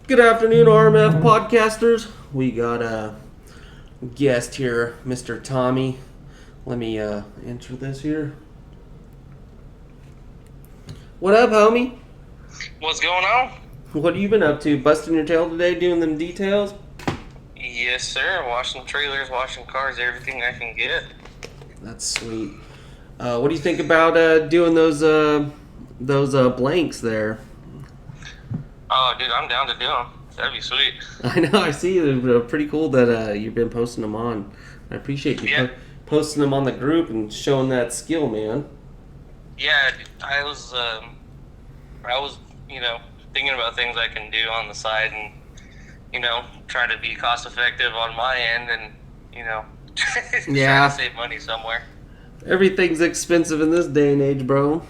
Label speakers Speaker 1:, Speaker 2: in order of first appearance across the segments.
Speaker 1: Good afternoon, RMF podcasters. We got a guest here, Mr. Tommy. Let me enter this here. What up, homie?
Speaker 2: What's going on?
Speaker 1: What have you been up to? Busting your tail today, doing them details?
Speaker 2: Yes, sir. Washing trailers, washing cars, everything I can get.
Speaker 1: That's sweet. What do you think about doing those blanks there?
Speaker 2: Oh, dude, I'm down to do them. That'd be sweet.
Speaker 1: I know. I see. They're pretty cool that you've been posting them on. I appreciate you posting them on the group and showing that skill, man.
Speaker 2: Yeah, I was, thinking about things I can do on the side and, try to be cost effective on my end and, try to save money somewhere.
Speaker 1: Everything's expensive in this day and age, bro.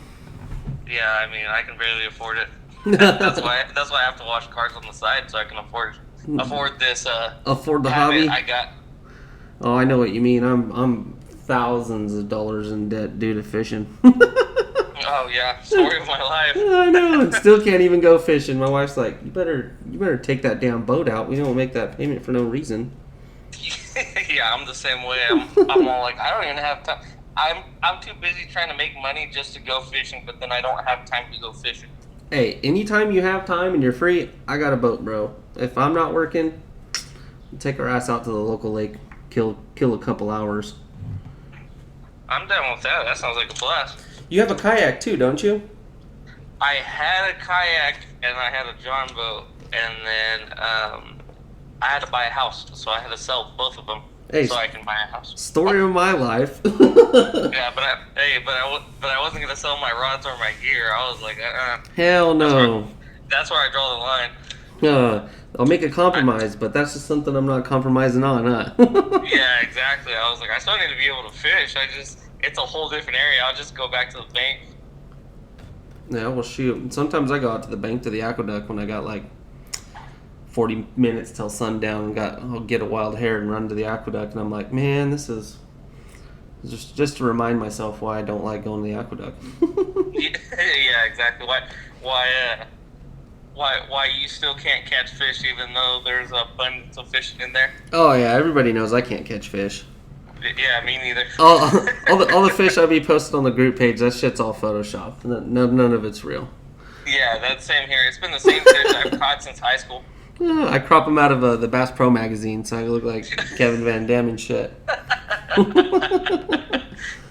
Speaker 2: Yeah, I mean, I can barely afford it. That's why I have to wash cars on the side so I can afford this.
Speaker 1: Afford the hobby.
Speaker 2: I got.
Speaker 1: Oh, I know what you mean. I'm thousands of dollars in debt due to fishing.
Speaker 2: Oh yeah, story of my life.
Speaker 1: I know, and still can't even go fishing. My wife's like, you better take that damn boat out. We don't make that payment for no reason.
Speaker 2: Yeah, I'm the same way. I'm all like, I don't even have time. I'm too busy trying to make money just to go fishing, but then I don't have time to go fishing.
Speaker 1: Hey, anytime you have time and you're free, I got a boat, bro. If I'm not working, take our ass out to the local lake, kill a couple hours.
Speaker 2: I'm down with that. That sounds like a blast.
Speaker 1: You have a kayak too, don't you?
Speaker 2: I had a kayak and I had a John boat, and then I had to buy a house, so I had to sell both of them so I can buy a house.
Speaker 1: Story of my life.
Speaker 2: Yeah, but I wasn't gonna sell my rods or my gear. I was like,
Speaker 1: Hell no.
Speaker 2: That's where I draw the line.
Speaker 1: I'll make a compromise, but that's just something I'm not compromising on, huh?
Speaker 2: Yeah, exactly. I was like, I still need to be able to fish. It's a whole different area. I'll just go back to the bank.
Speaker 1: Yeah, well, shoot. Sometimes I go out to the bank to the aqueduct when I got like 40 minutes till sundown and I'll get a wild hair and run to the aqueduct, and I'm like, man, this is just to remind myself why I don't like going to the aqueduct.
Speaker 2: Yeah, exactly. Why you still can't catch fish even though there's abundance of fishing in there?
Speaker 1: Oh yeah, everybody knows I can't catch fish.
Speaker 2: Yeah, me neither.
Speaker 1: all the fish I be posted on the group page, that shit's all Photoshop. None of it's real.
Speaker 2: Yeah, that's same here. It's been the same fish I've caught since high school.
Speaker 1: I crop them out of the Bass Pro magazine, so I look like Kevin Van Damme and shit.
Speaker 2: Yeah,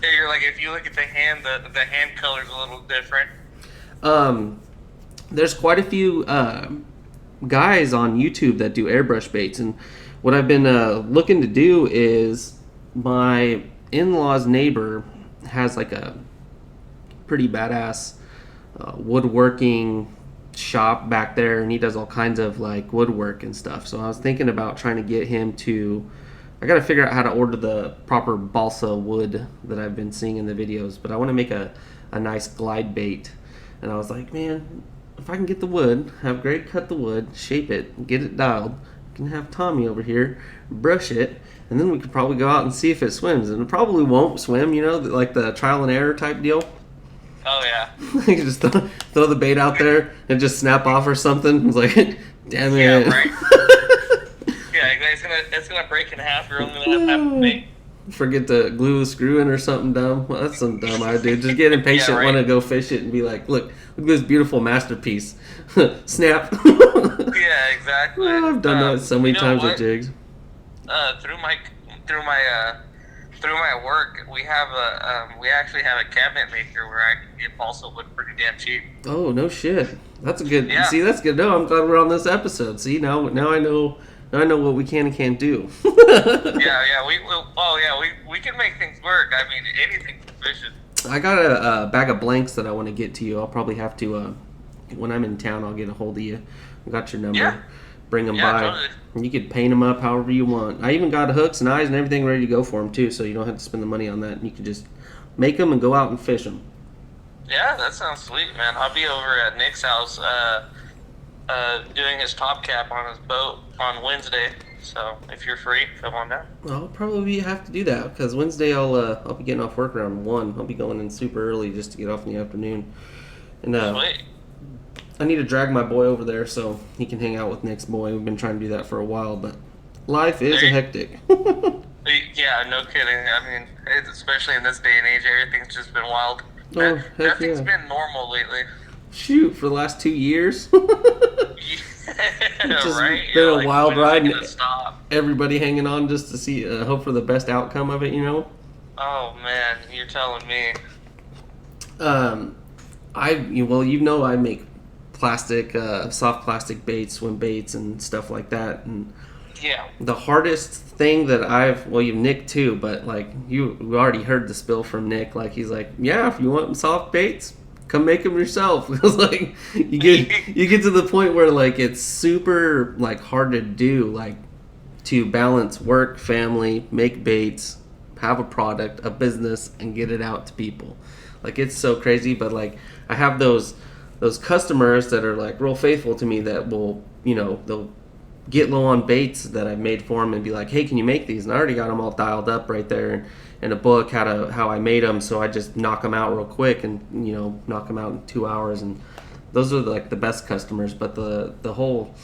Speaker 2: you're like, if you look at the hand, the hand color's a little different.
Speaker 1: There's quite a few guys on YouTube that do airbrush baits, and what I've been looking to do is my in-laws' neighbor has like a pretty badass woodworking shop back there, and he does all kinds of like woodwork and stuff. So I was thinking about trying to get him to, I got to figure out how to order the proper balsa wood that I've been seeing in the videos, but I want to make a nice glide bait. And I was like, man, if I can get the wood, have Greg cut the wood, shape it, get it dialed, I can have Tommy over here brush it, and then we could probably go out and see if it swims. And it probably won't swim, like the trial and error type deal.
Speaker 2: Oh yeah.
Speaker 1: You can just throw the bait out there and just snap off or something. It's like, damn it.
Speaker 2: Yeah, right. Yeah, it's gonna break in half. You're only gonna have half the bait.
Speaker 1: Forget to glue a screw in or something dumb. Well, that's some dumb idea. Just get impatient,
Speaker 2: Yeah, right.
Speaker 1: Want to go fish it, and be like, look at this beautiful masterpiece. Snap.
Speaker 2: Yeah, exactly.
Speaker 1: I've done that so many times with jigs.
Speaker 2: Through my work, we actually have a cabinet maker where I can get balsa wood pretty damn cheap.
Speaker 1: Oh, no shit. That's a good.
Speaker 2: Yeah.
Speaker 1: See, that's good. No, I'm glad we're on this episode. See, now I know what we can and can't do.
Speaker 2: Yeah, we can make things work. I mean, anything for fishing.
Speaker 1: I got a bag of blanks that I want to get to you. I'll probably have to, when I'm in town, I'll get a hold of you. I got your number.
Speaker 2: Yeah.
Speaker 1: Bring them by.
Speaker 2: Totally.
Speaker 1: You could paint them up however you want. I even got hooks and eyes and everything ready to go for them too, so you don't have to spend the money on that. You can just make them and go out and fish them.
Speaker 2: Yeah, that sounds sweet, man. I'll be over at Nick's house doing his top cap on his boat on Wednesday. So if you're free, come on down.
Speaker 1: I'll probably have to do that because Wednesday I'll be getting off work around 1. I'll be going in super early just to get off in the afternoon. And
Speaker 2: Sweet.
Speaker 1: I need to drag my boy over there so he can hang out with Nick's boy. We've been trying to do that for a while, but life is hectic.
Speaker 2: Yeah, no kidding. I mean, especially in this day and age, everything's just been wild.
Speaker 1: Oh, heck
Speaker 2: Nothing's
Speaker 1: yeah.
Speaker 2: been normal lately.
Speaker 1: Shoot, for the last 2 years.
Speaker 2: Yeah,
Speaker 1: Just
Speaker 2: right?
Speaker 1: been
Speaker 2: You're
Speaker 1: a
Speaker 2: like,
Speaker 1: wild
Speaker 2: when is it
Speaker 1: ride.
Speaker 2: gonna stop?
Speaker 1: Everybody hanging on just to see, hope for the best outcome of it, you know?
Speaker 2: Oh man, you're telling me.
Speaker 1: Um, I make plastic, soft plastic baits, swim baits, and stuff like that. And
Speaker 2: Yeah.
Speaker 1: the hardest thing that you've Nick too, but like we already heard the spill from Nick. Like he's like, yeah, if you want soft baits, come make them yourself. It's like you get to the point where like it's super like hard to do, like to balance work, family, make baits, have a product, a business, and get it out to people. Like it's so crazy, but like I have those customers that are like real faithful to me that will, they'll get low on baits that I've made for them and be like, hey, can you make these? And I already got them all dialed up right there in a book how I made them, so I just knock them out real quick and knock them out in 2 hours. And those are like the best customers. But the whole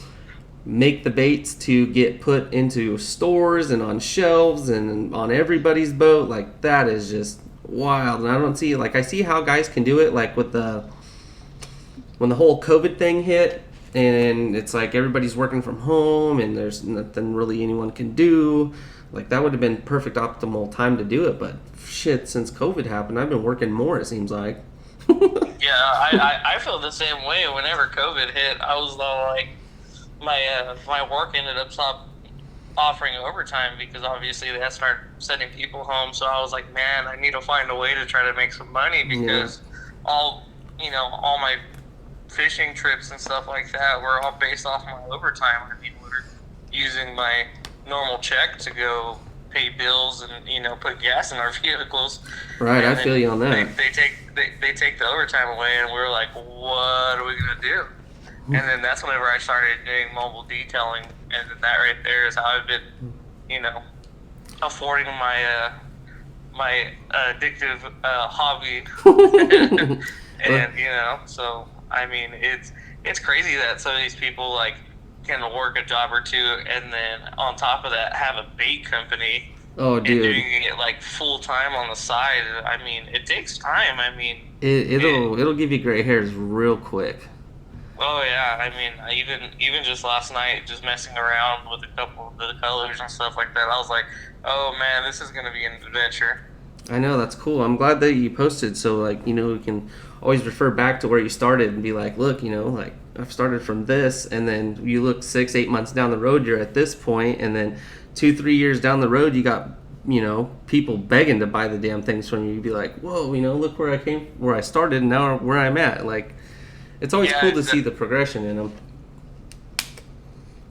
Speaker 1: make the baits to get put into stores and on shelves and on everybody's boat, like that is just wild. And I don't see, like, I see how guys can do it, like with when the whole COVID thing hit and it's like everybody's working from home and there's nothing really anyone can do. Like that would have been perfect optimal time to do it, but shit, since COVID happened, I've been working more, it seems like.
Speaker 2: Yeah, I feel the same way. Whenever COVID hit, I was all like, my work ended up offering overtime because obviously they started sending people home. So I was like, man, I need to find a way to try to make some money because all my fishing trips and stuff like that were all based off my overtime. I mean, we're using my normal check to go pay bills and put gas in our vehicles.
Speaker 1: Right,
Speaker 2: and
Speaker 1: I feel you on that.
Speaker 2: They take the overtime away, and we're like, what are we gonna do? And then that's whenever I started doing mobile detailing, and then that right there is how I've been, affording my addictive hobby. And so I mean, it's crazy that some of these people like can work a job or two, and then on top of that have a bait company.
Speaker 1: Oh, dude.
Speaker 2: And doing it like full time on the side. I mean, it takes time. I mean,
Speaker 1: it'll give you gray hairs real quick.
Speaker 2: Oh yeah, I mean, even just last night, just messing around with a couple of the colors and stuff like that, I was like, oh man, this is gonna be an adventure.
Speaker 1: I know, that's cool. I'm glad that you posted, so like we can always refer back to where you started and be like, look, like I've started from this, and then you look 6-8 months down the road, you're at this point, and then 2-3 years down the road, you got people begging to buy the damn things from you. You'd be like, whoa, look where I started, and now where I'm at. Like, it's always cool to see the progression in them.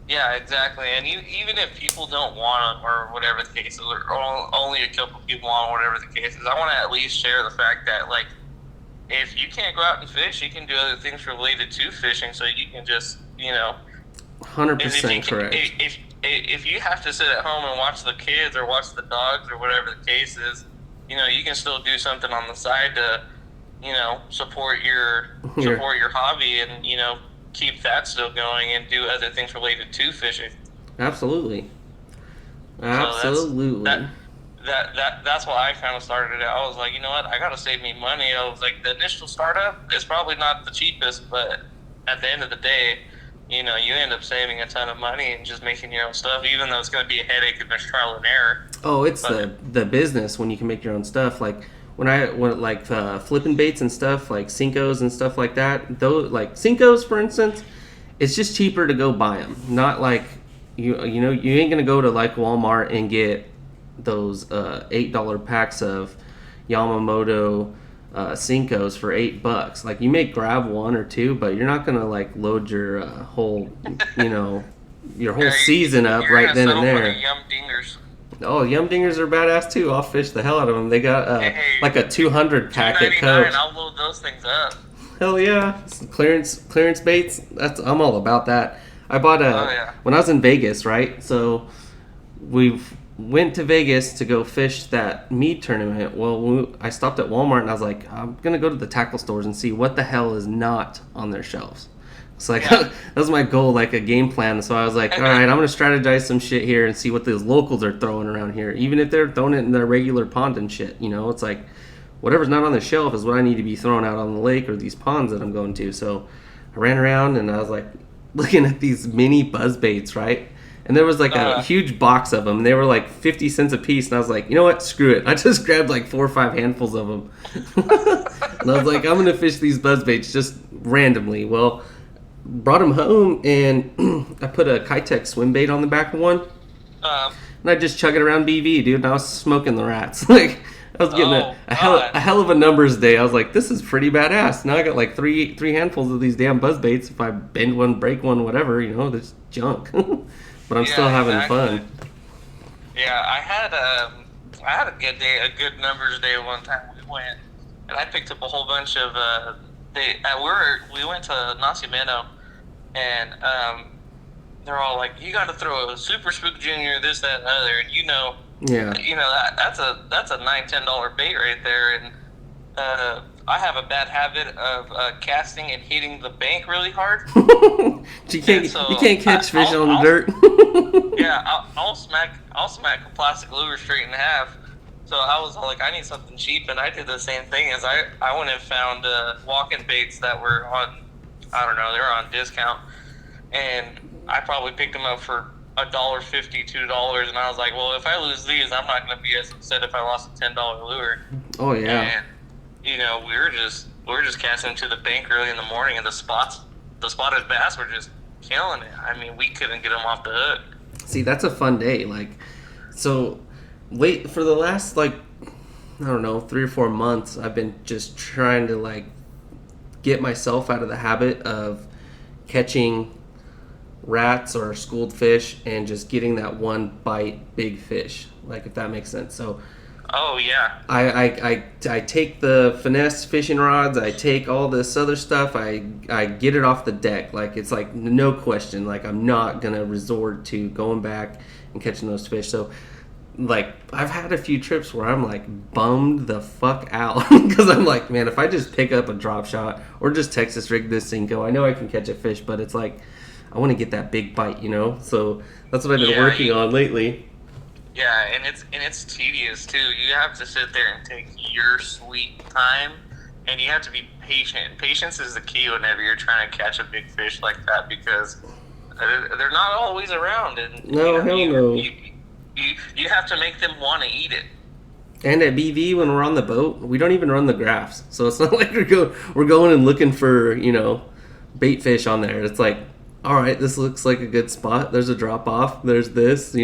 Speaker 2: Yeah, exactly. And even if people don't want them or whatever the case is, or only a couple people want whatever the case is, I want to at least share the fact that, like, if you can't go out and fish, you can do other things related to fishing, so you can just,
Speaker 1: 100% correct.
Speaker 2: If you have to sit at home and watch the kids or watch the dogs or whatever the case is, you can still do something on the side to, support your hobby and, keep that still going and do other things related to fishing.
Speaker 1: Absolutely. Absolutely.
Speaker 2: So that's why I kind of started it. I was like, you know what, I got to save me money. I was like, the initial startup is probably not the cheapest, but at the end of the day, you end up saving a ton of money and just making your own stuff, even though it's going to be a headache and there's trial and error.
Speaker 1: Oh, it's the business when you can make your own stuff. Like when flipping baits and stuff, like Cincos and stuff like that. Those, like Cincos, for instance, it's just cheaper to go buy them. Not like you ain't gonna go to like Walmart and get those $8 packs of Yamamoto Cincos for $8. Like, you may grab one or two, but you're not gonna like load your whole your whole season up right then and there.
Speaker 2: Yum dingers.
Speaker 1: Oh, Yum Dingers are badass too. I'll fish the hell out of them. They got like a 200 pack at Coach.
Speaker 2: I'll load those things up.
Speaker 1: Hell yeah, some clearance baits. I'm all about that. I bought when I was in Vegas, right? So we went to Vegas to go fish that mead tournament. Well, I stopped at Walmart and I was like, I'm gonna go to the tackle stores and see what the hell is not on their shelves. So like
Speaker 2: Yeah.
Speaker 1: that was my goal, like a game plan. So I was like, all right, I'm gonna strategize some shit here and see what those locals are throwing around here, even if they're throwing it in their regular pond and shit. It's like whatever's not on the shelf is what I need to be throwing out on the lake or these ponds that I'm going to. So I ran around and I was like looking at these mini buzz baits, right? And there was like a huge box of them. And they were like 50 cents a piece. And I was like, you know what? Screw it. I just grabbed like 4 or 5 handfuls of them. And I was like, I'm going to fish these buzz baits just randomly. Well, brought them home and I put a Kitech swim bait on the back of one. And I just chug it around BV, dude. And I was smoking the rats. Like, I was getting a hell of a numbers day. I was like, this is pretty badass. Now I got like three handfuls of these damn buzz baits. If I bend one, break one, whatever, that's junk. But I'm still having fun.
Speaker 2: Yeah, I had a good day, a good numbers day one time. We went and I picked up a whole bunch of we went to Nacimiento and they're all like, you got to throw a Super Spook Junior, this, that, and other, and that's a $9-10 bait right there, and I have a bad habit of casting and hitting the bank really hard.
Speaker 1: you can't catch fish on the dirt.
Speaker 2: Yeah, I'll smack a plastic lure straight in half. So I was like, I need something cheap, and I did the same thing. As I went and found walking baits that were on, I don't know, they were on discount, and I probably picked them up for $1.50, $2, and I was like, well, if I lose these, I'm not going to be as upset if I lost a $10 lure.
Speaker 1: Oh yeah.
Speaker 2: And we were just casting to the bank early in the morning, and the spotted bass were just killing it. I mean, we couldn't get them off the hook.
Speaker 1: See, that's a fun day. Like, so wait for the last I don't know, 3 or 4 months. I've been just trying to get myself out of the habit of catching rats or schooled fish and just getting that one bite big fish, if that makes sense. So
Speaker 2: oh yeah,
Speaker 1: I take the finesse fishing rods, I take all this other stuff, I get it off the deck. It's no question, I'm not gonna resort to going back and catching those fish. So I've had a few trips where I'm bummed the fuck out because I'm like, man, if I just pick up a drop shot or just Texas rig this Cinco, I know I can catch a fish, but it's I want to get that big bite, So that's what I've been working on lately.
Speaker 2: Yeah, and it's tedious too. You have to sit there and take your sweet time, and you have to be patient. Patience is the key whenever you're trying to catch a big fish like that, because they're not always around. And
Speaker 1: no, hell no.
Speaker 2: You have to make them want to eat it.
Speaker 1: And at BV, when we're on the boat, we don't even run the graphs, so it's not like we're going and looking for bait fish on there. It's all right, this looks like a good spot. There's a drop off. There's this,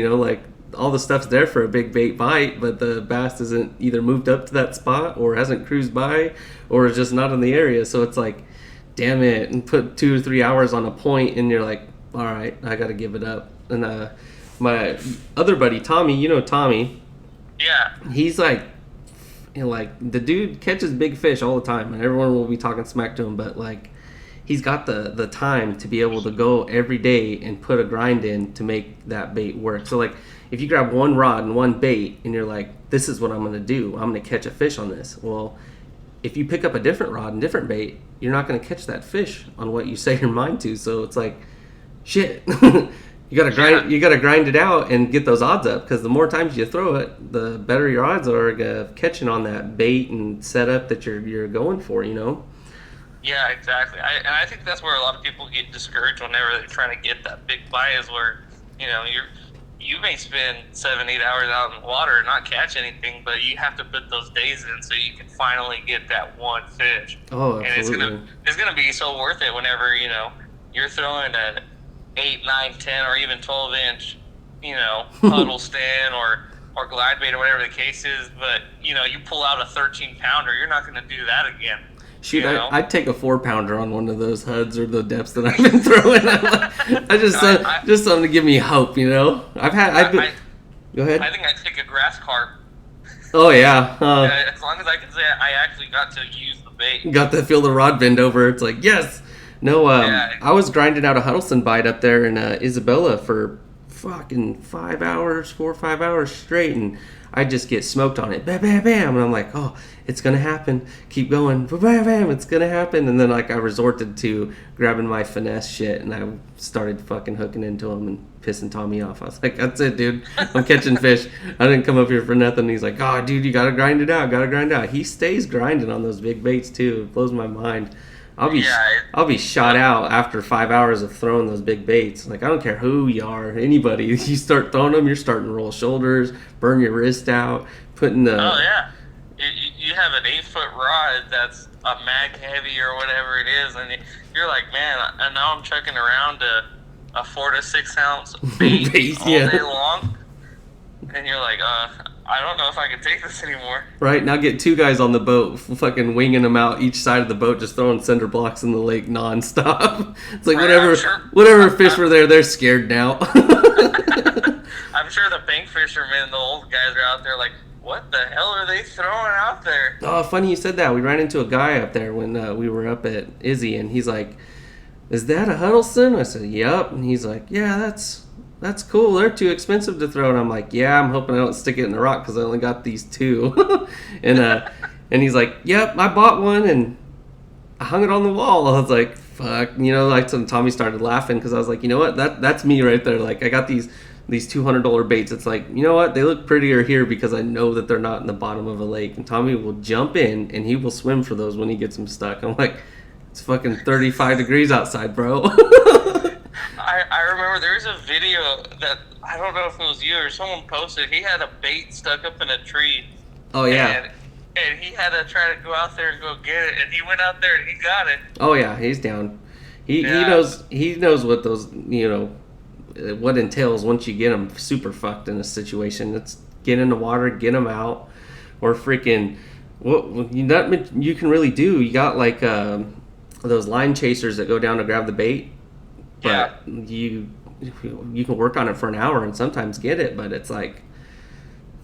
Speaker 1: all the stuff's there for a big bait bite, but the bass isn't either moved up to that spot or hasn't cruised by or is just not in the area. So it's damn it, and put 2 or 3 hours on a point, and you're all right, I got to give it up. And my other buddy Tommy, Tommy.
Speaker 2: Yeah.
Speaker 1: He's the dude catches big fish all the time, and everyone will be talking smack to him, but he's got the time to be able to go every day and put a grind in to make that bait work. So if you grab one rod and one bait and you're this is what I'm going to do, I'm going to catch a fish on this. Well, if you pick up a different rod and different bait, you're not going to catch that fish on what you set your mind to. So it's shit. You gotta grind it out and get those odds up, because the more times you throw it, the better your odds are of catching on that bait and setup that you're going for.
Speaker 2: Yeah, exactly. I think that's where a lot of people get discouraged whenever they're trying to get that big bite, is where you may spend 7-8 hours out in the water and not catch anything, but you have to put those days in so you can finally get that one fish.
Speaker 1: Oh, absolutely.
Speaker 2: And it's gonna be so worth it whenever you're throwing a 8, 9, 10, or even 12-inch, puddle stand or glide bait or whatever the case is, but you pull out a 13-pounder, you're not going to do that again.
Speaker 1: Shoot, I'd take a 4-pounder on one of those HUDs or the depths that I've been throwing. I just something to give me hope, Go ahead.
Speaker 2: I think I'd take a grass carp.
Speaker 1: Oh yeah.
Speaker 2: As long as I can say I actually got to use the bait.
Speaker 1: Got to feel the rod bend over. It's yes. No, I was grinding out a Huddleston bite up there in Isabella for fucking 5 hours, 4 or 5 hours straight, and I just get smoked on it. Bam, bam, bam. And I'm like, oh, it's going to happen. Keep going. Bam, bam, bam. It's going to happen. And then, like, I resorted to grabbing my finesse shit, and I started fucking hooking into him and pissing Tommy off. I was like, that's it, dude. I'm catching fish. I didn't come up here for nothing. He's like, oh, dude, you got to grind it out. Got to grind it out. He stays grinding on those big baits, too. It blows my mind. I'll be shot out after 5 hours of throwing those big baits. Like, I don't care who you are, anybody. You start throwing them, you're starting to roll shoulders, burn your wrist out, putting the...
Speaker 2: Oh, yeah. You have an 8-foot rod that's a mag heavy or whatever it is, and you're like, man, and now I'm chucking around a 4 to 6 ounce bait all day long. And you're like, I don't know if I can take this anymore.
Speaker 1: Right, now get 2 guys on the boat, fucking winging them out each side of the boat, just throwing cinder blocks in the lake nonstop. It's like, right, whatever fish were there, they're scared now.
Speaker 2: I'm sure the bank fishermen, the old guys are out there like, what the hell are they throwing out there?
Speaker 1: Oh, funny you said that. We ran into a guy up there when we were up at Izzy, and he's like, is that a Huddleston? I said, yep. And he's like, yeah, that's cool. They're too expensive to throw. And I'm like, yeah, I'm hoping I don't stick it in the rock because I only got these 2. And he's like, yep, I bought one and I hung it on the wall. I was like, fuck. Like, so Tommy started laughing because I was like, you know what? That's me right there. Like, I got these $200 baits. It's like, you know what? They look prettier here because I know that they're not in the bottom of a lake. And Tommy will jump in and he will swim for those when he gets them stuck. I'm like, it's fucking 35 degrees outside, bro.
Speaker 2: I remember there was a video that, I don't know if it was you or someone posted, he had a bait stuck up in a tree.
Speaker 1: Oh, yeah.
Speaker 2: And he had to try to go out there and go get it, and he went out there and he got it.
Speaker 1: Oh, yeah, he's down. He knows what those, what entails once you get them super fucked in a situation. It's get in the water, get them out, or freaking, what you can really do. You got like those line chasers that go down to grab the bait. But you can work on it for an hour and sometimes get it, but it's like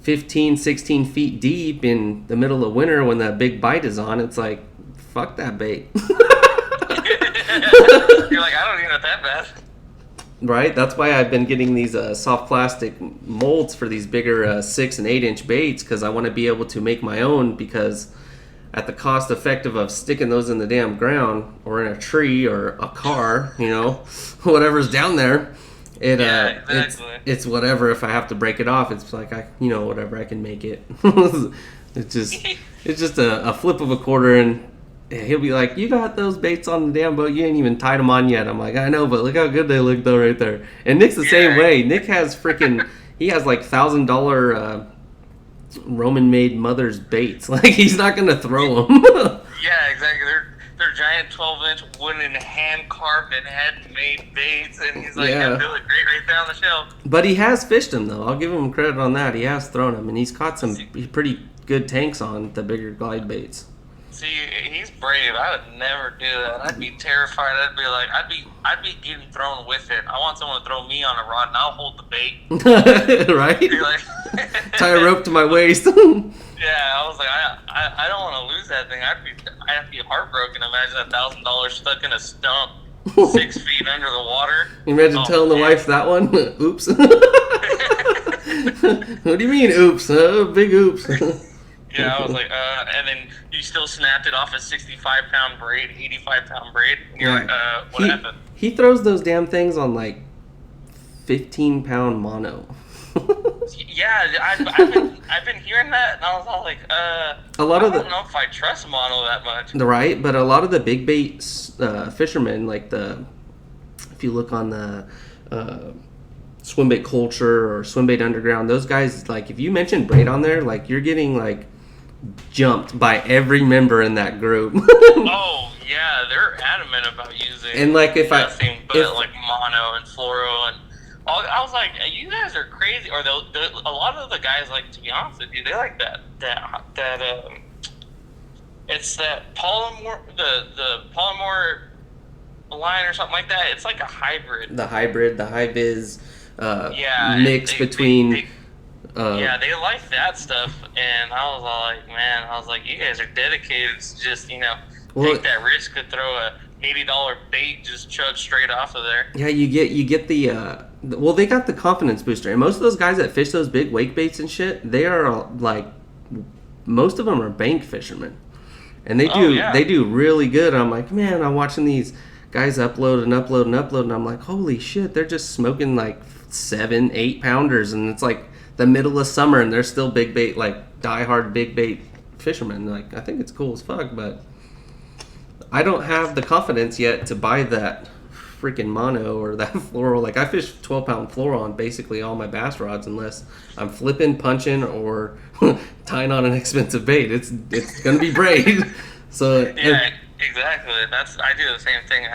Speaker 1: 15, 16 feet deep in the middle of winter when that big bite is on. It's like, fuck that bait.
Speaker 2: You're like, I don't need it that bad.
Speaker 1: Right? That's why I've been getting these soft plastic molds for these bigger 6 and 8 inch baits, because I want to be able to make my own, because at the cost effective of sticking those in the damn ground or in a tree or a car, whatever's down there,
Speaker 2: exactly.
Speaker 1: it's whatever. If I have to break it off, it's like whatever, I can make it. it's just a flip of a quarter, and he'll be like, you got those baits on the damn boat, you ain't even tied them on yet. I'm like, I know, but look how good they look though right there. And Nick's the same way. Nick has he has like $1,000 Roman made mother's baits. Like, he's not gonna throw them.
Speaker 2: Yeah, exactly. They're giant 12-inch wooden hand carved and handmade baits, and he's like, yeah, they look great right there on the shelf.
Speaker 1: But he has fished them though. I'll give him credit on that. He has thrown them, and he's caught some pretty good tanks on the bigger glide baits.
Speaker 2: See, he's brave. I would never do that. I'd be terrified. I'd be like, I'd be getting thrown with it. I want someone to throw me on a rod, and I'll hold the bait.
Speaker 1: Right?
Speaker 2: Like,
Speaker 1: tie a rope to my waist.
Speaker 2: Yeah, I was like, I don't want to lose that thing. I'd have to be heartbroken. Imagine $1,000 stuck in a stump 6 feet under the water.
Speaker 1: Imagine telling the wife that one. Oops. What do you mean, oops? Big oops.
Speaker 2: Yeah, I was like, and then you still snapped it off a 65-pound braid, 85-pound braid. And you're like, what happened?
Speaker 1: He throws those damn things on like 15-pound mono.
Speaker 2: Yeah, I've been hearing that, and I was all like, I don't know if I trust mono that much.
Speaker 1: Right, but a lot of the big bait fishermen, like if you look on the swim bait culture or swim bait underground, those guys, like, if you mention braid on there, like, you're getting like jumped by every member in that group.
Speaker 2: Oh yeah, they're adamant about using
Speaker 1: and like
Speaker 2: nothing but like mono and fluoro, and I was like, you guys are crazy. Or a lot of the guys, like, to be honest with you, they like that it's that polymer, the polymer line or something like that. It's like a hybrid. The high vis mix between. Yeah, they like that stuff, and I was all like, man, you guys are dedicated to just, take that risk to throw a $80 bait just chug straight off of there.
Speaker 1: Yeah, you get the Well, they got the confidence booster, and most of those guys that fish those big wake baits and shit, they are like, most of them are bank fishermen, and
Speaker 2: Oh yeah.
Speaker 1: they do really good. I'm like, man, I'm watching these guys upload and upload and upload, and I'm like, holy shit, they're just smoking like 7, 8 pounders, and it's like the middle of summer, and they're still big bait, like diehard big bait fishermen. Like, I think it's cool as fuck, but I don't have the confidence yet to buy that freaking mono or that fluoro. Like, I fish 12-pound fluoro on basically all my bass rods unless I'm flipping, punching, or tying on an expensive bait. It's gonna be braid. So
Speaker 2: Yeah, exactly. I do the same thing.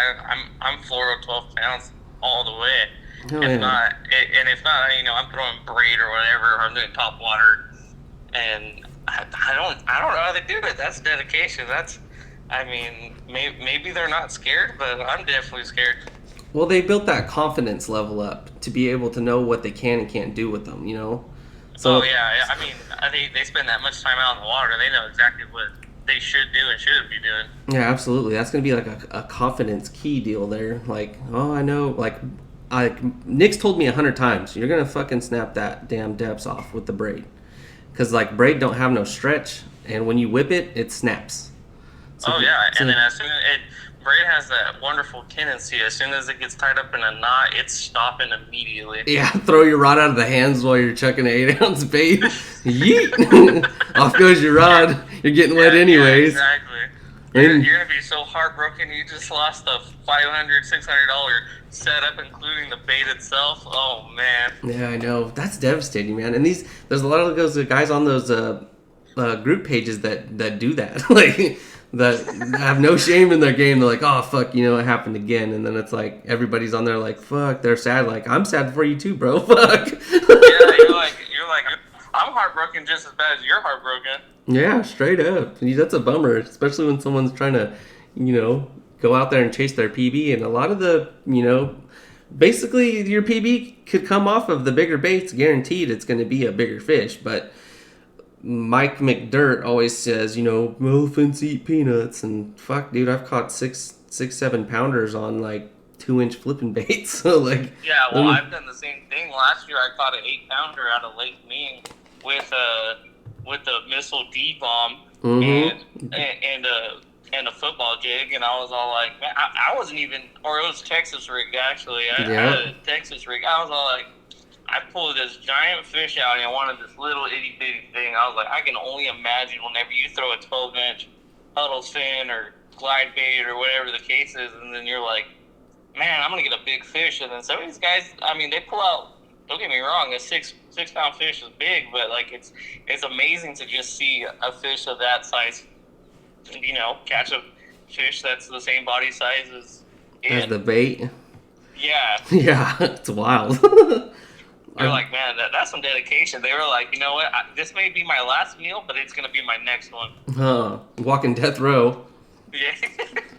Speaker 2: I'm fluoro 12 pounds all the way.
Speaker 1: oh
Speaker 2: If
Speaker 1: yeah,
Speaker 2: not, and if not, I'm throwing braid or whatever, or I'm doing top water, and I don't know how they do it. That's dedication. I mean, maybe they're not scared, but I'm definitely scared.
Speaker 1: well, they built that confidence level up to be able to know what they can and can't do with them.
Speaker 2: Oh
Speaker 1: So
Speaker 2: yeah, I mean, they spend that much time out in the water. They know exactly what they should do and shouldn't be doing.
Speaker 1: yeah, absolutely. That's gonna be like a confidence key deal there. Like, oh, I know. Nick's told me 100 times, you're gonna fucking snap that damn depths off with the braid, because like braid don't have no stretch, and when you whip it, it snaps. So,
Speaker 2: Oh yeah,
Speaker 1: so
Speaker 2: and then as soon as braid has that wonderful tendency. As soon as it gets tied up in a knot, it's stopping immediately.
Speaker 1: yeah, throw your rod out of the hands while you're chucking an 8-ounce bait. Yeet! Off goes your rod. You're getting wet
Speaker 2: Yeah,
Speaker 1: anyways.
Speaker 2: exactly.
Speaker 1: And
Speaker 2: You're gonna be so heartbroken. You just lost a $500, $600 setup, including the bait itself. Oh man.
Speaker 1: yeah, I know. That's devastating, man. And there's a lot of those guys on those group pages that do that. Like, that have no shame in their game. They're like, oh, fuck, it happened again. And then it's like, everybody's on there like, fuck, they're sad. Like, I'm sad for you too, bro. Fuck.
Speaker 2: Yeah, you're like, I'm heartbroken just as bad as you're heartbroken.
Speaker 1: Yeah, straight up. That's a bummer, especially when someone's trying to, go out there and chase their PB. And a lot of basically your PB could come off of the bigger baits. Guaranteed it's going to be a bigger fish. But Mike McDirt always says, elephants eat peanuts. And fuck, dude, I've caught 6, 7 pounders on like 2-inch flipping baits. So like,
Speaker 2: Yeah, well, I've done the same thing. Last year, I caught an 8-pounder out of Lake Ming with a missile D bomb
Speaker 1: mm-hmm.
Speaker 2: and a football jig, and I was all like, man, I wasn't even, or it was Texas rig actually. I
Speaker 1: Yeah.
Speaker 2: had a Texas rig. I was all like, I pulled this giant fish out and I wanted this little itty bitty thing. I was like, I can only imagine whenever you throw a 12-inch Huddle fin or glide bait or whatever the case is, and then you're like, man, I'm gonna get a big fish. And then some of these guys, I mean, they pull out. Don't get me wrong, a 6 pound fish is big, but like it's amazing to just see a fish of that size, catch a fish that's the same body size as
Speaker 1: As
Speaker 2: it.
Speaker 1: the bait.
Speaker 2: Yeah.
Speaker 1: Yeah, it's wild.
Speaker 2: They're like, man, that's some dedication. They were like, you know what? This may be my last meal, but it's gonna be my next one.
Speaker 1: Walking death row.
Speaker 2: Yeah.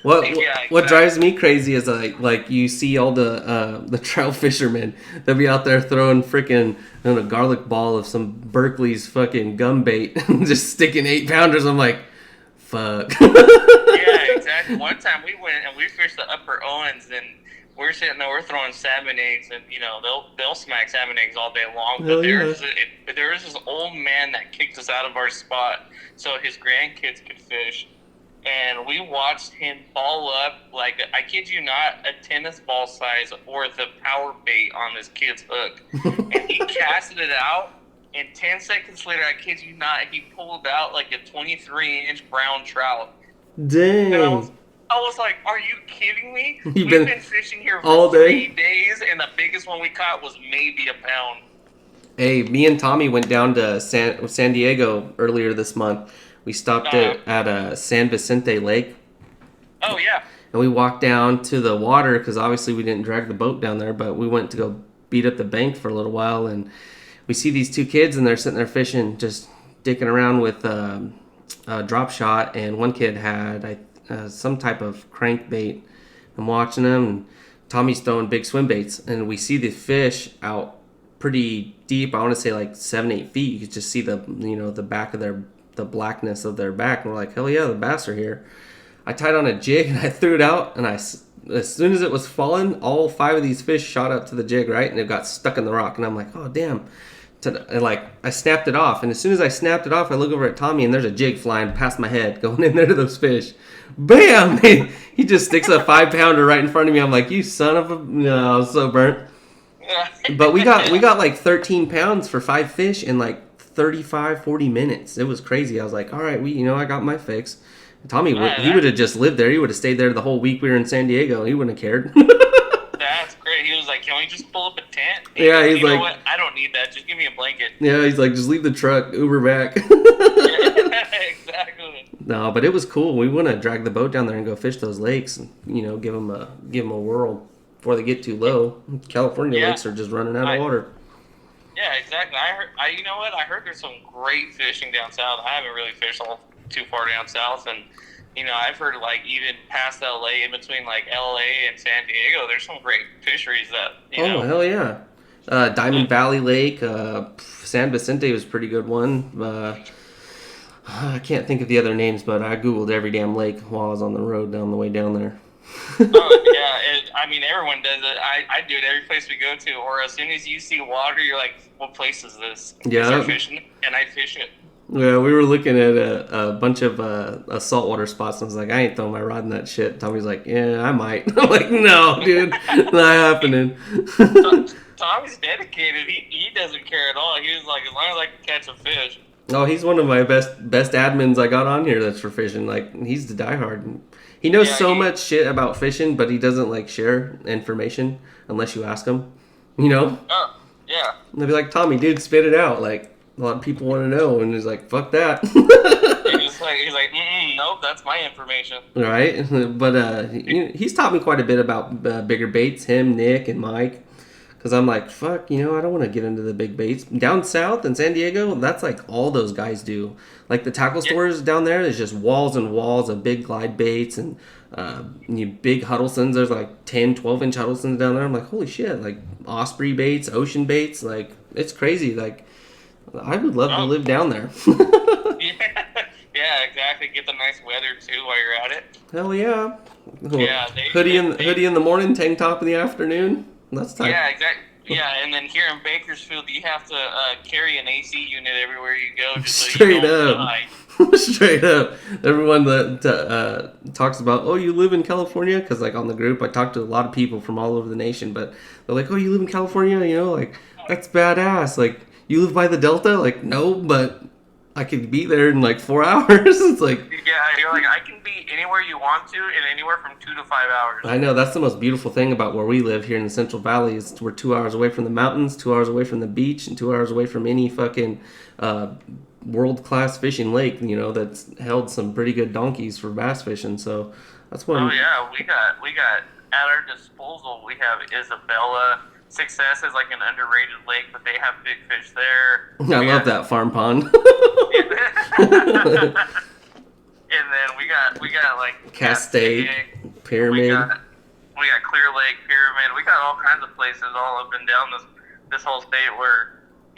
Speaker 1: What
Speaker 2: Yeah, exactly.
Speaker 1: what drives me crazy is like you see all the trout fishermen. They'll be out there throwing freaking a garlic ball of some Berkeley's fucking gum bait, just sticking 8-pounders. I'm like, fuck.
Speaker 2: Yeah, exactly. One time we went and we fished the Upper Owens, and we're sitting there, we're throwing salmon eggs, and they'll smack salmon eggs all day long. But
Speaker 1: Hell yeah.
Speaker 2: there was this old man that kicked us out of our spot so his grandkids could fish. And we watched him ball up, like, I kid you not, a tennis ball size worth of power bait on this kid's hook. And he casted it out, and 10 seconds later, I kid you not, he pulled out like a 23-inch brown trout.
Speaker 1: Dang.
Speaker 2: And I was like, are you kidding me?
Speaker 1: You've
Speaker 2: We've been fishing here for
Speaker 1: all day?
Speaker 2: 3 days, and the biggest one we caught was maybe a pound.
Speaker 1: Hey, me and Tommy went down to San Diego earlier this month. We stopped at San Vicente Lake.
Speaker 2: Oh, yeah.
Speaker 1: And we walked down to the water because obviously we didn't drag the boat down there, but we went to go beat up the bank for a little while. And we see these two kids, and they're sitting there fishing, just dicking around with a drop shot. And one kid had some type of crankbait. I'm watching them, and Tommy's throwing big swim baits. And we see the fish out pretty deep. I want to say like 7-8 feet. You could just see the back of the blackness of their back, and we're like, hell yeah, the bass are here. I tied on a jig and I threw it out, and as soon as it was falling, all 5 of these fish shot up to the jig, right, and it got stuck in the rock, and I'm like, oh damn. And like I snapped it off, and as soon as I snapped it off, I look over at Tommy, and there's a jig flying past my head, going in there to those fish. Bam! He just sticks a 5-pounder right in front of me. I'm like, you son of a... No, I was so burnt. But we got like 13 pounds for 5 fish in like 35, 40 minutes. It was crazy. I was like, all right, I got my fix. Tommy, he would have just lived there. He would have stayed there the whole week we were in San Diego. He wouldn't have cared.
Speaker 2: That's great. He was like, can we just pull up a tent?
Speaker 1: Yeah, he's like,
Speaker 2: know what? I don't need that. Just give me a blanket.
Speaker 1: Yeah, he's like, just leave the truck, Uber back.
Speaker 2: Exactly.
Speaker 1: No, but it was cool. We want to drag the boat down there and go fish those lakes and, give them a whirl before they get too low. California lakes are just running out of water.
Speaker 2: Yeah, exactly. You know what? I heard there's some great fishing down south. I haven't really fished all too far down south, and I've heard like even past LA, in between like LA and San Diego, there's some great fisheries that
Speaker 1: Oh hell yeah! Diamond Valley Lake, San Vicente was a pretty good one. I can't think of the other names, but I googled every damn lake while I was on the road down the way down there.
Speaker 2: Oh yeah, everyone does it. I do it every place we go to. Or as soon as you see water, you're like, "What place is this?"
Speaker 1: Yeah,
Speaker 2: start fishing, and I fish it.
Speaker 1: Yeah, we were looking at a bunch of saltwater spots, and I was like, I ain't throwing my rod in that shit. Tommy's like, yeah, I might. I'm like, no, dude, not happening.
Speaker 2: Tommy's dedicated. He doesn't care at all. He was like, as long as I can catch a fish.
Speaker 1: Oh, he's one of my best admins I got on here that's for fishing. Like, he's the diehard. He knows much shit about fishing, but he doesn't, like, share information unless you ask him,
Speaker 2: Oh, yeah.
Speaker 1: And they'll be like, Tommy, dude, spit it out. Like, a lot of people want to know, and he's like, fuck that.
Speaker 2: he's like, nope, that's my information.
Speaker 1: Right? But he's taught me quite a bit about bigger baits, him, Nick, and Mike. Because I'm like, fuck, I don't want to get into the big baits. Down south in San Diego, that's like all those guys do. Like the tackle stores down there, there's just walls and walls of big glide baits and big Huddlesons. There's like 10, 12-inch Huddlesons down there. I'm like, holy shit, like Osprey baits, ocean baits. Like, it's crazy. Like, I would love to live down there.
Speaker 2: Yeah, exactly. Get the nice weather, too, while you're at it.
Speaker 1: Hell yeah.
Speaker 2: Yeah,
Speaker 1: hoodie in the morning, tank top in the afternoon. That's time.
Speaker 2: Yeah, exactly. Yeah, and then here in Bakersfield, you have to carry an AC unit everywhere you go. Just
Speaker 1: Straight up. Straight up. Everyone that talks about, oh, you live in California? Because, like, on the group, I talk to a lot of people from all over the nation, but they're like, oh, you live in California? Like, that's badass. Like, you live by the Delta? Like, no, but I could be there in, like, 4 hours. It's like...
Speaker 2: Yeah, you're like, I can be anywhere you want to in anywhere from 2 to 5 hours.
Speaker 1: I know. That's the most beautiful thing about where we live here in the Central Valley is we're 2 hours away from the mountains, 2 hours away from the beach, and 2 hours away from any fucking world-class fishing lake, that's held some pretty good donkeys for bass fishing. So that's one.
Speaker 2: Oh, yeah. We got at our disposal, we have Isabella. Success is like an underrated lake, but they have big fish there.
Speaker 1: I love that farm pond.
Speaker 2: And then we got like
Speaker 1: Cascade, Pyramid.
Speaker 2: We got Clear Lake, Pyramid. We got all kinds of places all up and down this whole state where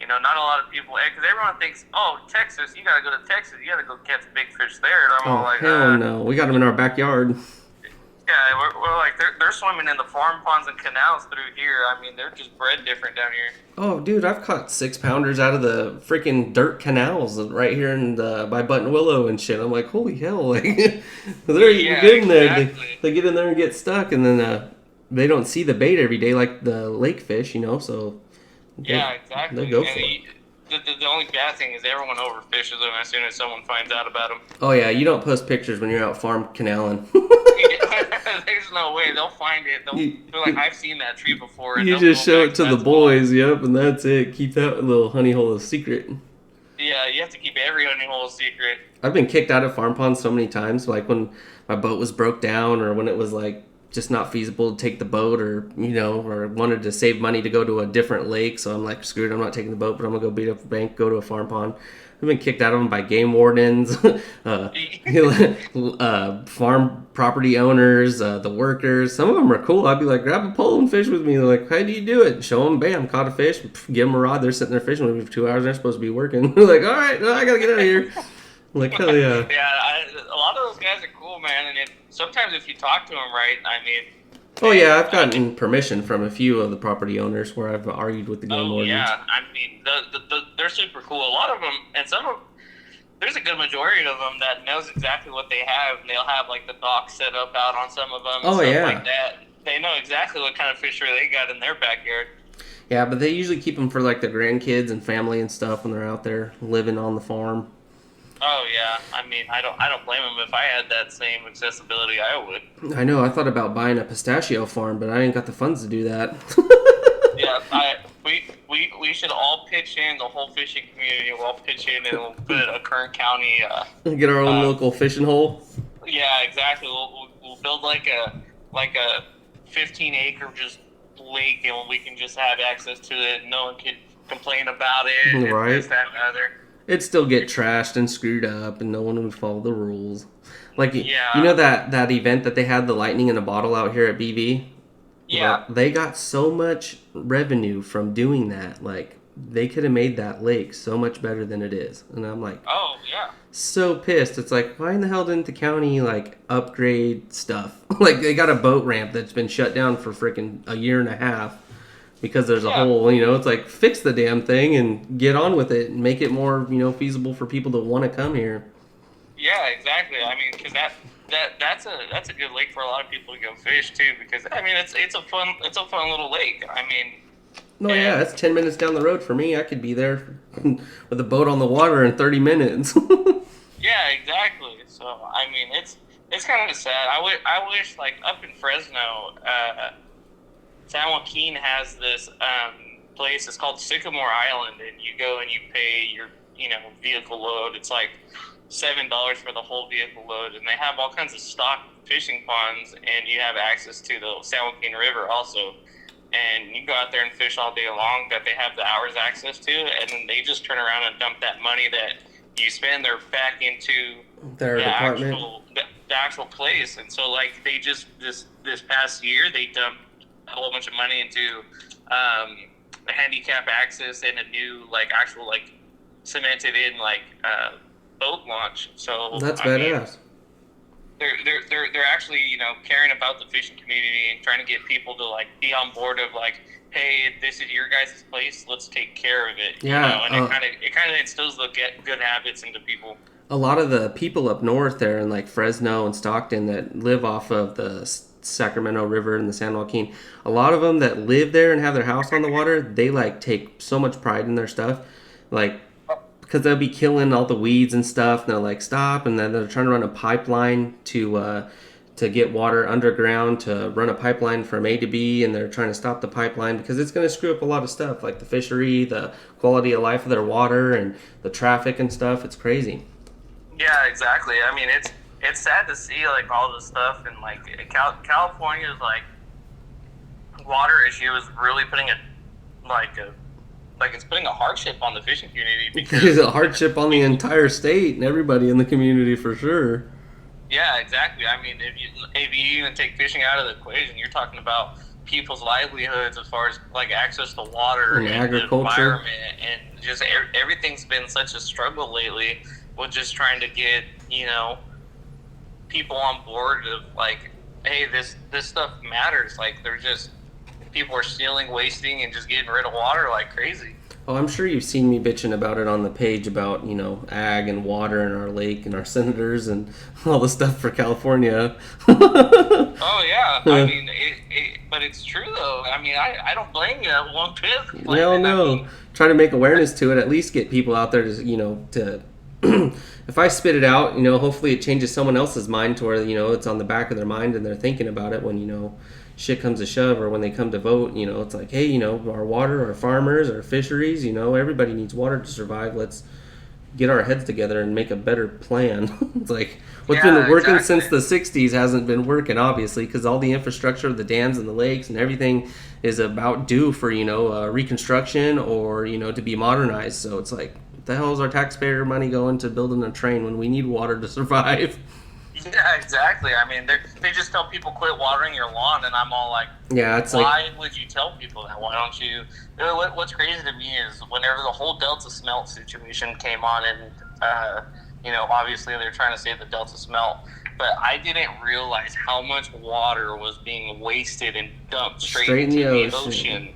Speaker 2: not a lot of people. Because everyone thinks, oh, Texas, you gotta go to Texas, you gotta go catch big fish there. And I'm all like,
Speaker 1: hell no, we got them in our backyard.
Speaker 2: Yeah, we're like they're swimming in the farm ponds and canals through here. I mean, they're just bred different down here.
Speaker 1: Oh, dude, I've caught 6-pounders out of the freaking dirt canals right here by Buttonwillow and shit. I'm like, holy hell, like they're getting there.
Speaker 2: Exactly.
Speaker 1: They get in there and get stuck, and then they don't see the bait every day like the lake fish, So
Speaker 2: exactly.
Speaker 1: They go for it.
Speaker 2: The only bad thing is everyone overfishes them as soon as someone finds out about them.
Speaker 1: Oh yeah, you don't post pictures when you're out farm canaling.
Speaker 2: There's no way they'll find it. They're like, I've seen that tree before. And
Speaker 1: you just show it to the boys, yep, and that's it. Keep that little honey hole a secret.
Speaker 2: Yeah, you have to keep every honey hole a secret.
Speaker 1: I've been kicked out of farm ponds so many times, like when my boat was broke down or when it was like just not feasible to take the boat or wanted to save money to go to a different lake. So I'm like, screw it, I'm not taking the boat, but I'm going to go beat up a bank, go to a farm pond. I've been kicked out of them by game wardens, farm property owners, the workers. Some of them are cool. I'd be like, grab a pole and fish with me. They're like, how do you do it? Show them, bam, caught a fish, give them a rod. They're sitting there fishing with me for 2 hours. They're supposed to be working. They're like, all right, I got to get out of here. I'm like, hell yeah.
Speaker 2: Yeah, a lot of those guys are cool, man, and sometimes if you talk to them right, I mean,
Speaker 1: Oh
Speaker 2: hey,
Speaker 1: yeah, I've gotten permission from a few of the property owners where I've argued with the game
Speaker 2: oh
Speaker 1: wardens.
Speaker 2: yeah, I mean, they're super cool. A lot of them, and some of there's a good majority of them that knows exactly what they have, and they'll have like the dock set up out on some of them and
Speaker 1: Oh
Speaker 2: stuff like
Speaker 1: yeah,
Speaker 2: that. They know exactly what kind of fishery they got in their backyard.
Speaker 1: yeah, but they usually keep them for like their grandkids and family and stuff when they're out there living on the farm.
Speaker 2: Oh yeah, I mean, I don't blame them. If I had that same accessibility, I would.
Speaker 1: I know. I thought about buying a pistachio farm, but I ain't got the funds to do that.
Speaker 2: Yeah, we should all pitch in, the whole fishing community will all pitch in, and we'll put a Kern County.
Speaker 1: Get our own local fishing hole.
Speaker 2: Yeah, exactly. We'll build like a 15-acre just lake, and we can just have access to it. No one can complain about it. And
Speaker 1: Right.
Speaker 2: this, that, and the other.
Speaker 1: It'd still get trashed and screwed up, and no one would follow the rules. Like
Speaker 2: Yeah.
Speaker 1: you know that event that they had, the lightning in a bottle out here at BV.
Speaker 2: Yeah.
Speaker 1: Well, they got so much revenue from doing that. Like they could have made that lake so much better than it is, and I'm like,
Speaker 2: Oh yeah.
Speaker 1: so pissed. It's like, why in the hell didn't the county like upgrade stuff? Like they got a boat ramp that's been shut down for freaking a year and a half because there's a
Speaker 2: Yeah.
Speaker 1: hole. It's like fix the damn thing and get on with it and make it more feasible for people to want to come here.
Speaker 2: Yeah, exactly. I mean, because that's a good lake for a lot of people to go fish too. Because I mean, it's a fun little lake. I mean,
Speaker 1: No, yeah, that's 10 minutes down the road for me. I could be there with a boat on the water in 30 minutes.
Speaker 2: yeah, exactly. So I mean, it's kind of sad. I wish like up in Fresno, San Joaquin has this place. It's called Sycamore Island, and you go and you pay your vehicle load. It's like $7 for the whole vehicle load, and they have all kinds of stock fishing ponds, and you have access to the San Joaquin River also. And you go out there and fish all day long that they have the hours access to, and then they just turn around and dump that money that you spend there back into
Speaker 1: Their department.
Speaker 2: the actual place. And so like they just this past year they dumped a whole bunch of money into a handicap access and a new like actual like cemented in like boat launch. So
Speaker 1: That's
Speaker 2: I mean,
Speaker 1: badass.
Speaker 2: they're actually caring about the fishing community and trying to get people to like be on board of like, hey, this is your guys' place, let's take care of it.
Speaker 1: Yeah,
Speaker 2: And it kind of instills the good habits into people.
Speaker 1: A lot of the people up north there in like Fresno and Stockton that live off of the Sacramento River and the San Joaquin, a lot of them that live there and have their house on the water, they like take so much pride in their stuff, like because they'll be killing all the weeds and stuff, and they'll like stop, and then they're trying to run a pipeline to get water underground to run a pipeline from A to B, and they're trying to stop the pipeline because it's going to screw up a lot of stuff like the fishery, the quality of life of their water, and the traffic and stuff. It's crazy.
Speaker 2: Yeah, exactly. I mean, it's sad to see like all this stuff, and like California's like water issue is really putting it's putting a hardship on the fishing community because
Speaker 1: It's a hardship on the entire state and everybody in the community for sure.
Speaker 2: yeah, exactly. I mean, if you even take fishing out of the equation, you're talking about people's livelihoods as far as like access to water
Speaker 1: And
Speaker 2: and
Speaker 1: agriculture.
Speaker 2: the environment, and just everything's been such a struggle lately with just trying to get people on board of like, hey, this stuff matters. Like they're just people are stealing, wasting, and just getting rid of water like crazy.
Speaker 1: Oh, I'm sure you've seen me bitching about it on the page about, ag and water and our lake and our senators and all the stuff for California.
Speaker 2: Oh, yeah. I mean, but it's true, though. I mean, I don't blame you one bit.
Speaker 1: Hell no.
Speaker 2: I mean,
Speaker 1: Trying to make awareness to it, at least get people out there to if I spit it out, hopefully it changes someone else's mind to where, it's on the back of their mind and they're thinking about it when, shit comes to shove, or when they come to vote, it's like, hey, our water, our farmers, our fisheries, everybody needs water to survive. Let's get our heads together and make a better plan. It's like what's been working since the 60s hasn't been working, obviously, because all the infrastructure, the dams and the lakes and everything is about due for, reconstruction or, to be modernized. So it's like, what the hell is our taxpayer money going to building a train when we need water to survive?
Speaker 2: Yeah, exactly. I mean, they just tell people quit watering your lawn, and I'm all like,
Speaker 1: yeah, it's
Speaker 2: why would you tell people that? Why don't you? What's crazy to me is whenever the whole Delta smelt situation came on, and obviously they're trying to save the Delta smelt. but I didn't realize how much water was being wasted and dumped
Speaker 1: Straight in
Speaker 2: into
Speaker 1: the
Speaker 2: the
Speaker 1: ocean.
Speaker 2: ocean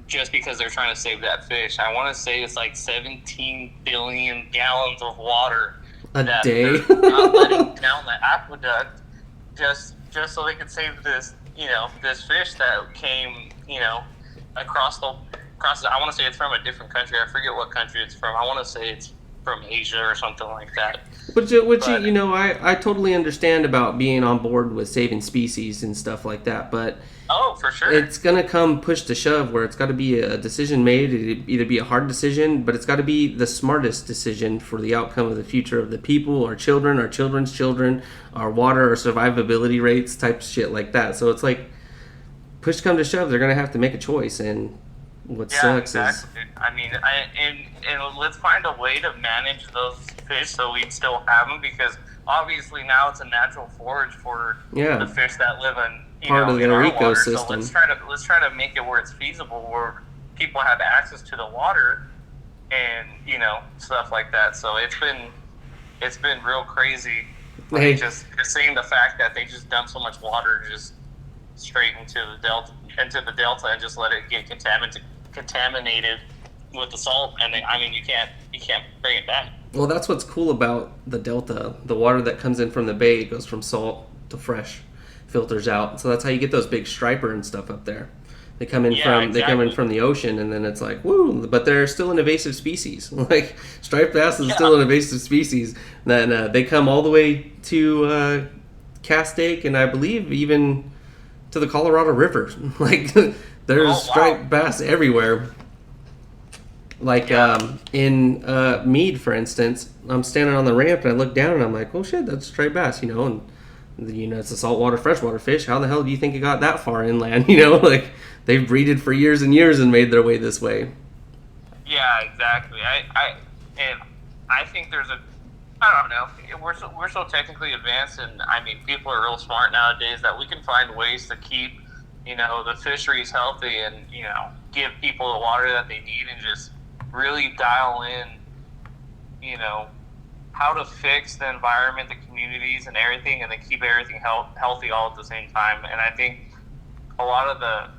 Speaker 2: just because they're trying to save that fish. I want to say it's like 17 billion gallons of water
Speaker 1: A
Speaker 2: that
Speaker 1: day?
Speaker 2: they're not letting down the aqueduct just so they could save this, this fish that came, across I want to say it's from a different country. I forget what country it's from. I want to say it's from Asia or something like that.
Speaker 1: Which
Speaker 2: But,
Speaker 1: I totally understand about being on board with saving species and stuff like that, but
Speaker 2: oh, for sure.
Speaker 1: it's going to come push to shove where it's got to be a decision made. It'd either be a hard decision, but it's got to be the smartest decision for the outcome of the future of the people, our children, our children's children, our water, our survivability rates, type shit like that. So it's like, push come to shove, they're going to have to make a choice, and what sucks
Speaker 2: exactly. I mean, and let's find a way to manage those fish so we still have them, because obviously now it's a natural forage for the fish that live in
Speaker 1: part of
Speaker 2: in
Speaker 1: their
Speaker 2: our
Speaker 1: ecosystem.
Speaker 2: Water. So let's try to make it where it's feasible, where people have access to the water, and stuff like that. So it's been real crazy. Like, just seeing the fact that they just dump so much water just straight into the delta and just let it get contaminated with the salt, and I mean you can't bring it back.
Speaker 1: Well, that's what's cool about the delta. The water that comes in from the bay goes from salt to fresh, filters out. So that's how you get those big striper and stuff up there. They come in they come in from the ocean, and then it's like woo. But they're still an invasive species. Like striped bass is still an invasive species. Then they come all the way to Castaic, and I believe even to the Colorado River. Like there's striped bass everywhere. Like in Mead, for instance, I'm standing on the ramp and I look down and I'm like, oh shit, that's striped bass, and it's a saltwater, freshwater fish. How the hell do you think it got that far inland? Like they've breeded for years and years and made their way this way.
Speaker 2: Yeah, exactly. I think I don't know. We're so technically advanced, and I mean, people are real smart nowadays that we can find ways to keep, the fisheries healthy, and give people the water that they need, and just really dial in, how to fix the environment, the communities, and everything, and then keep everything healthy all at the same time. And I think a lot of the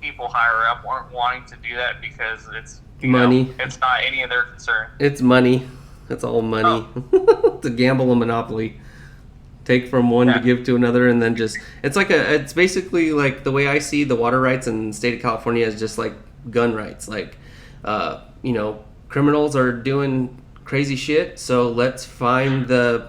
Speaker 2: people higher up aren't wanting to do that because it's
Speaker 1: money.
Speaker 2: It's not any of their concern.
Speaker 1: It's money. It's all money. It's a gamble, a monopoly. Take from one to give to another, and then it's basically like the way I see the water rights in the state of California is just like gun rights. Like, criminals are doing crazy shit, so let's find the,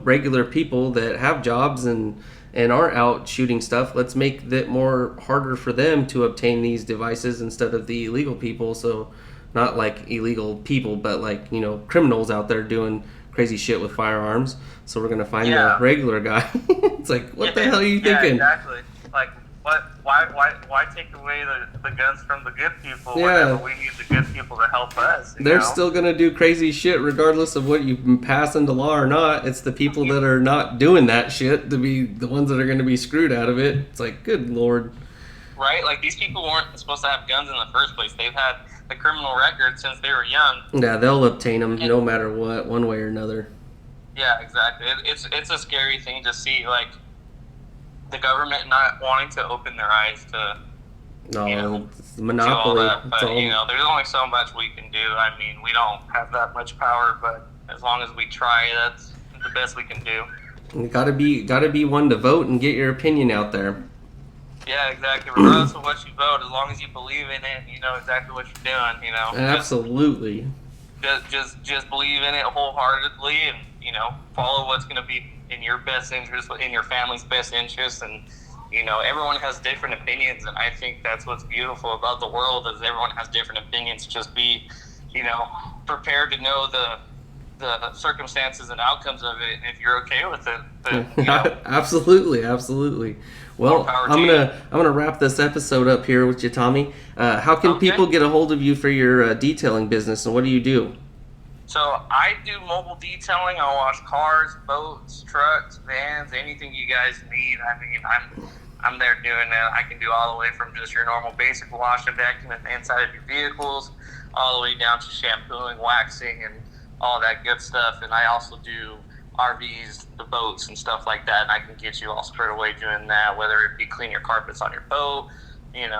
Speaker 1: regular people that have jobs and aren't out shooting stuff. Let's make it more harder for them to obtain these devices instead of the illegal people. So not like illegal people, but like, criminals out there doing crazy shit with firearms. So we're gonna find the regular guy. It's like, what the hell are you thinking?
Speaker 2: Yeah, exactly. Like, what? Why take away the guns from the good people whenever we need the good people to help us?
Speaker 1: They're still gonna do crazy shit regardless of what you pass into law or not. It's the people that are not doing that shit to be the ones that are gonna be screwed out of it. It's like, good lord.
Speaker 2: Right? Like, these people weren't supposed to have guns in the first place. They've had the criminal record since they were young.
Speaker 1: Yeah, they'll obtain them no matter what, one way or another.
Speaker 2: Yeah, exactly. It's a scary thing to see, like, the government not wanting to open their eyes to,
Speaker 1: it's the monopoly.
Speaker 2: To all that. But, there's only so much we can do. I mean, we don't have that much power, but as long as we try, that's the best we can do.
Speaker 1: You gotta be one to vote and get your opinion out there.
Speaker 2: Yeah, exactly. Regardless of what you vote, as long as you believe in it, you know exactly what you're doing.
Speaker 1: Absolutely.
Speaker 2: Just believe in it wholeheartedly, and follow what's going to be in your best interest, in your family's best interest, and everyone has different opinions, and I think that's what's beautiful about the world is everyone has different opinions. Just be, prepared to know the circumstances and outcomes of it, and if you're okay with it, then,
Speaker 1: absolutely. Well, I'm gonna wrap this episode up here with you, Tommy. How can people get a hold of you for your detailing business, and what do you do?
Speaker 2: So I do mobile detailing. I wash cars, boats, trucks, vans, anything you guys need. I mean, I'm there doing that. I can do all the way from just your normal basic wash and vacuum the inside of your vehicles, all the way down to shampooing, waxing, and all that good stuff. And I also do RVs, the boats, and stuff like that. And I can get you all squared away doing that, whether it be clean your carpets on your boat,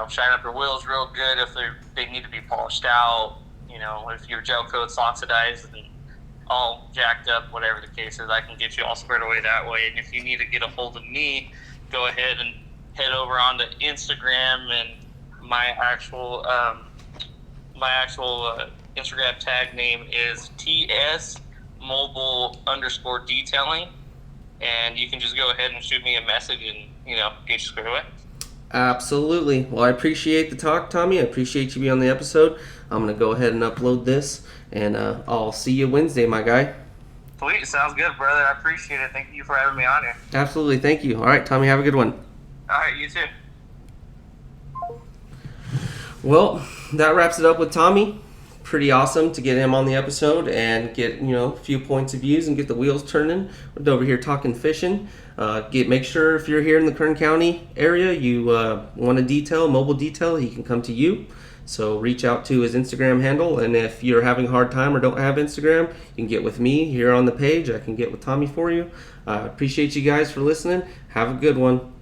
Speaker 2: shine up your wheels real good if they need to be polished out, if your gel coat's oxidized and all jacked up, whatever the case is, I can get you all squared away that way. And if you need to get a hold of me, go ahead and head over onto Instagram, and my actual Instagram tag name is TS Mobile _ detailing, and you can just go ahead and shoot me a message and get you squared away.
Speaker 1: Absolutely. Well, I appreciate the talk, Tommy. I appreciate you being on the episode. I'm going to go ahead and upload this, and I'll see you Wednesday, my guy.
Speaker 2: Sweet. Sounds good, brother. I appreciate it. Thank you for having me on here.
Speaker 1: Absolutely. Thank you. All right, Tommy, have a good one.
Speaker 2: All right, you too.
Speaker 1: Well, that wraps it up with Tommy. Pretty awesome to get him on the episode and get a few points of views and get the wheels turning. We're over here talking fishing. Make sure if you're here in the Kern County area, you want a mobile detail, he can come to you. So reach out to his Instagram handle, and if you're having a hard time or don't have Instagram, you can get with me here on the page. I can get with Tommy for you. Appreciate you guys for listening. Have a good one.